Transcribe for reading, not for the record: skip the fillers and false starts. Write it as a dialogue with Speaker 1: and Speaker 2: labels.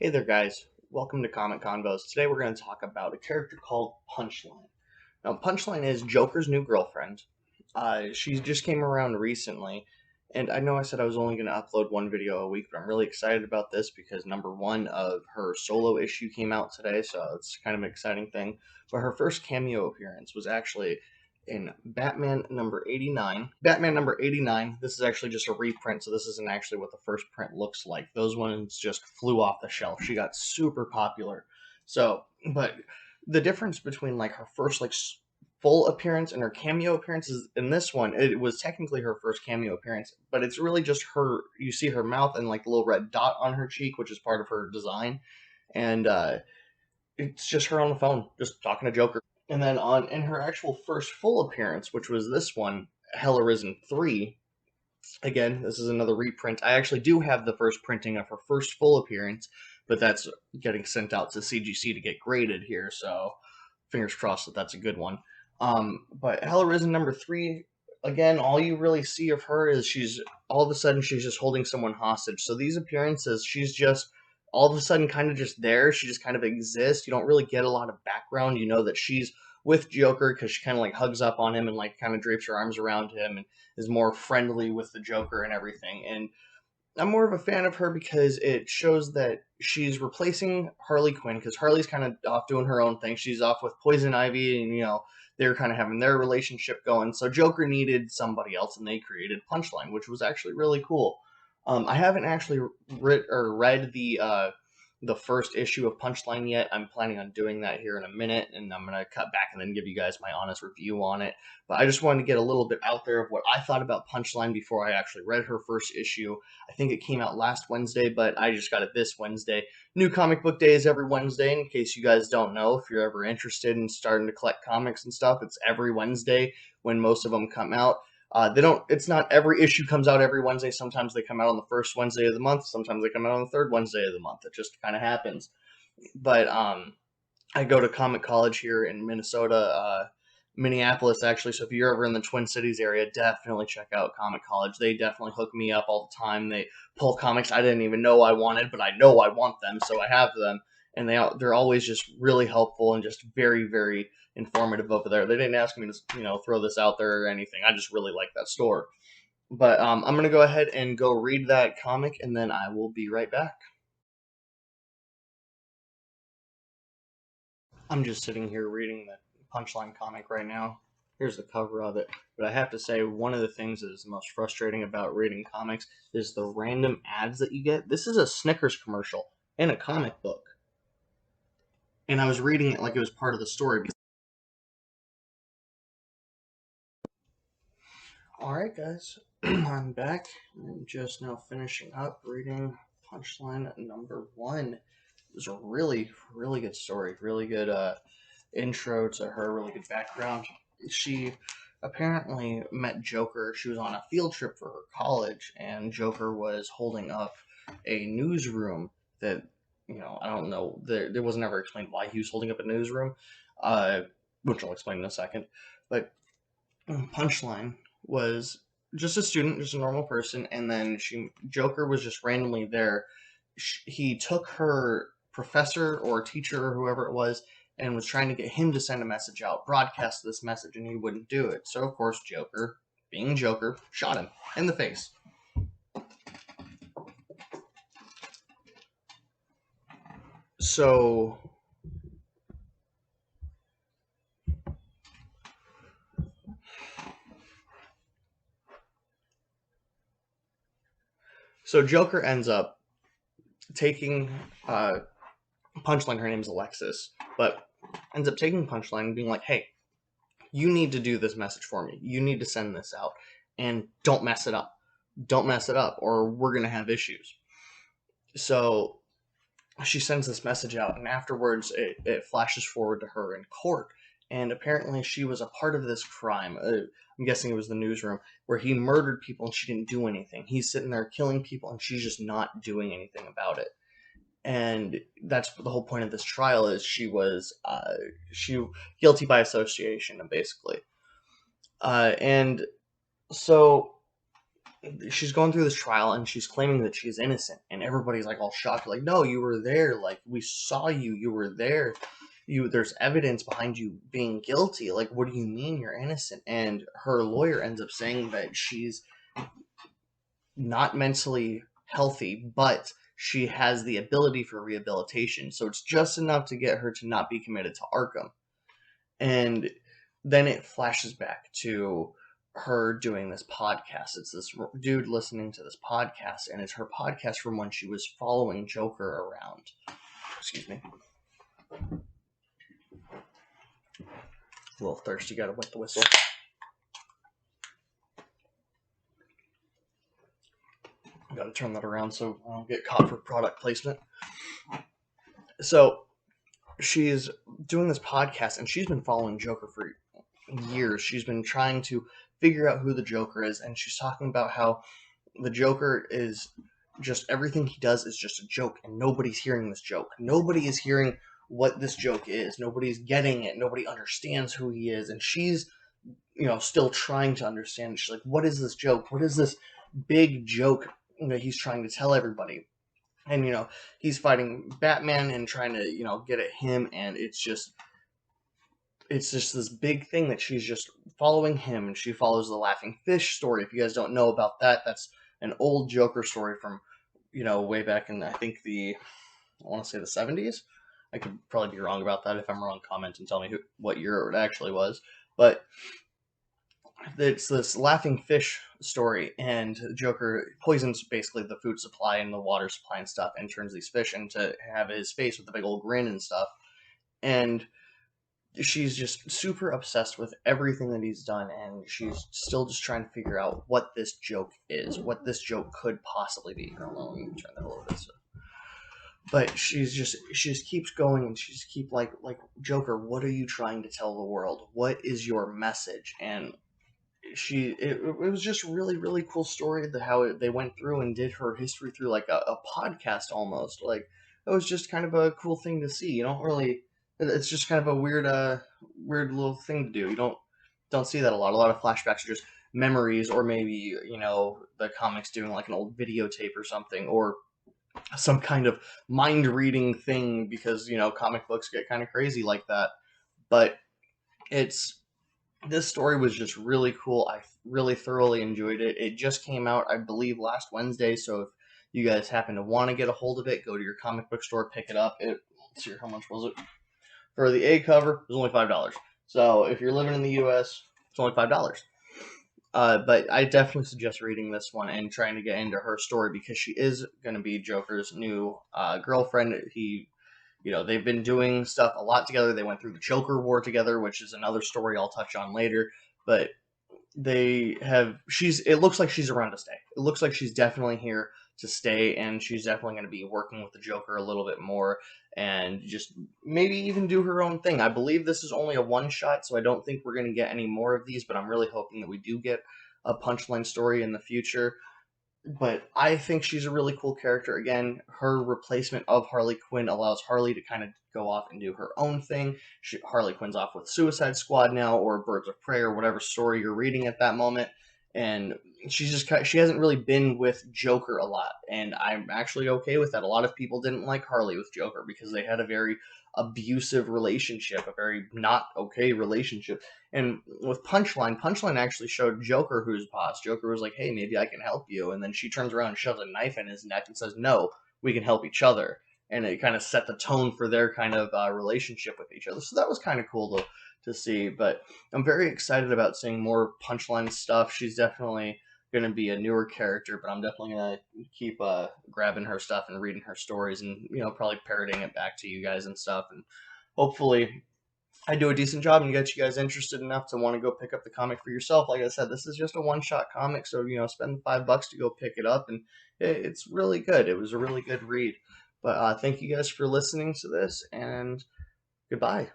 Speaker 1: Hey there, guys. Welcome to Convos. Today we're going to talk about a character called Punchline. Now, Punchline is Joker's new girlfriend. She just came around recently, and I know I said I was only going to upload one video a week, but I'm really excited about this because number one of her solo issue came out today, so it's kind of an exciting thing. But her first cameo appearance was actually in Batman number 89. Batman number 89, this is actually just a reprint, so this isn't actually what the first print looks like. Those ones just flew off the shelf. She got super popular. So, but the difference between like her first full appearance and her cameo appearance is in this one, it was technically her first cameo appearance, but it's really just her. You see her mouth and like a little red dot on her cheek, which is part of her design, and it's just her on the phone, just talking to Joker. And then on in her actual first full appearance, which was this one, Hell Arisen 3, again, this is another reprint. I actually do have the first printing of her first full appearance, but that's getting sent out to CGC to get graded here, so fingers crossed that that's a good one. But Hell Arisen number 3, again, all you really see of her is she's all of a sudden she's just holding someone hostage. So these appearances, she's just all of a sudden kind of just there. She just kind of exists. You don't really get a lot of background. You know that she's with Joker because she kind of like hugs up on him and like kind of drapes her arms around him and is more friendly with the Joker and everything. And I'm more of a fan of her because it shows that she's replacing Harley Quinn because Harley's kind of off doing her own thing. She's off with Poison Ivy, and they're kind of having their relationship going. So Joker needed somebody else, and they created Punchline, which was actually really cool. I haven't actually read the first issue of Punchline yet. I'm planning on doing that here in a minute, and I'm gonna cut back and then give you guys my honest review on it. But I just wanted to get a little bit out there of what I thought about Punchline before I actually read her first issue. I think it came out last Wednesday, but I just got it this Wednesday. New comic book day is every Wednesday, in case you guys don't know. If you're ever interested in starting to collect comics and stuff, it's every Wednesday when most of them come out. They don't. It's not every issue comes out every Wednesday. Sometimes they come out on the first Wednesday of the month. Sometimes they come out on the third Wednesday of the month. It just kind of happens. But I go to Comic College here in Minnesota, Minneapolis actually. So if you're ever in the Twin Cities area, definitely check out Comic College. They definitely hook me up all the time. They pull comics I didn't even know I wanted, but I know I want them, so I have them. And they're always just really helpful and just very very informative over there. They didn't ask me to throw this out there or anything. I just really like that store. But I'm gonna go ahead and go read that comic, and then I will be right back. I'm just sitting here reading the Punchline comic right now. Here's the cover of it. But I have to say, one of the things that is the most frustrating about reading comics is the random ads that you get. This is a Snickers commercial in a comic book. And I was reading it like it was part of the story. Alright, guys. I'm back. I'm just now finishing up reading Punchline number 1. It was a really, really good story. Really good intro to her, really good background. She apparently met Joker. She was on a field trip for her college, and Joker was holding up a newsroom that, I don't know, there was never explained why he was holding up a newsroom, which I'll explain in a second. But Punchline was just a student, just a normal person, and then Joker was just randomly there. He took her professor or teacher or whoever it was and was trying to get him to send a message out, broadcast this message, and he wouldn't do it. So of course Joker, being Joker, shot him in the face. So Joker ends up taking Punchline. Her name's Alexis, but ends up taking Punchline and being like, "Hey, you need to do this message for me. You need to send this out, and don't mess it up. Don't mess it up, or we're gonna have issues." So she sends this message out, and afterwards it flashes forward to her in court. And apparently she was a part of this crime. I'm guessing it was the newsroom, where he murdered people and she didn't do anything. He's sitting there killing people and she's just not doing anything about it. And that's the whole point of this trial, is she guilty by association, basically. And so she's going through this trial and she's claiming that she's innocent, and everybody's like all shocked, like, no, you were there, like we saw you, you were there, there's evidence behind you being guilty, like what do you mean you're innocent? And her lawyer ends up saying that she's not mentally healthy, but she has the ability for rehabilitation, so it's just enough to get her to not be committed to Arkham. And then it flashes back to her doing this podcast. It's this dude listening to this podcast, and it's her podcast from when she was following Joker around. Excuse me. A little thirsty, gotta wet the whistle. Gotta turn that around so I don't get caught for product placement. So she's doing this podcast, and she's been following Joker for years. She's been trying to figure out who the Joker is, and she's talking about how the Joker is just, everything he does is just a joke, and nobody's hearing this joke. Nobody is hearing what this joke is. Nobody's getting it. Nobody understands who he is, and she's, still trying to understand. She's like, what is this joke? What is this big joke that he's trying to tell everybody? And, he's fighting Batman and trying to, get at him, and it's just this big thing that she's just following him, and she follows the laughing fish story. If you guys don't know about that, that's an old Joker story from, way back in, I think I want to say the 70s. I could probably be wrong about that. If I'm wrong, comment and tell me what year it actually was. But it's this laughing fish story, and Joker poisons basically the food supply and the water supply and stuff, and turns these fish into have his face with a big old grin and stuff. And she's just super obsessed with everything that he's done, and she's still just trying to figure out what this joke is, what this joke could possibly be. Hold on, let me turn that a little bit. But she just keeps going, and she just keep like Joker, what are you trying to tell the world? What is your message? And it was just really, really cool story, how they went through and did her history through like a podcast almost. Like, it was just kind of a cool thing to see. It's just kind of a weird little thing to do. You don't see that a lot. A lot of flashbacks are just memories, or maybe, the comics doing like an old videotape or something, or some kind of mind reading thing, because, comic books get kind of crazy like that. But this story was just really cool. I really thoroughly enjoyed it. It just came out, I believe, last Wednesday, so if you guys happen to want to get a hold of it, go to your comic book store, pick it up. Let's see, how much was it? For the A cover, it was only $5. So if you're living in the U.S., it's only $5. But I definitely suggest reading this one and trying to get into her story, because she is going to be Joker's new girlfriend. They've been doing stuff a lot together. They went through the Joker War together, which is another story I'll touch on later. But it looks like she's around to stay. It looks like she's definitely here to stay, and she's definitely going to be working with the Joker a little bit more, and just maybe even do her own thing. I believe this is only a one-shot, so I don't think we're going to get any more of these, but I'm really hoping that we do get a Punchline story in the future. But I think she's a really cool character. Again, her replacement of Harley Quinn allows Harley to kind of go off and do her own thing. Harley Quinn's off with Suicide Squad now, or Birds of Prey, or whatever story you're reading at that moment. And she hasn't really been with Joker a lot, and I'm actually okay with that. A lot of people didn't like Harley with Joker because they had a very abusive relationship, a very not okay relationship. And with Punchline actually showed Joker who's boss. Joker was like, hey, maybe I can help you. And then she turns around and shoves a knife in his neck and says, no, we can help each other. And it kind of set the tone for their kind of relationship with each other. So that was kind of cool to see. But I'm very excited about seeing more Punchline stuff. She's definitely going to be a newer character, but I'm definitely going to keep grabbing her stuff and reading her stories, and probably parroting it back to you guys and stuff. And hopefully I do a decent job and get you guys interested enough to want to go pick up the comic for yourself. Like I said, this is just a one-shot comic, so spend $5 to go pick it up, and it's really good. It was a really good read. But thank you guys for listening to this, and goodbye.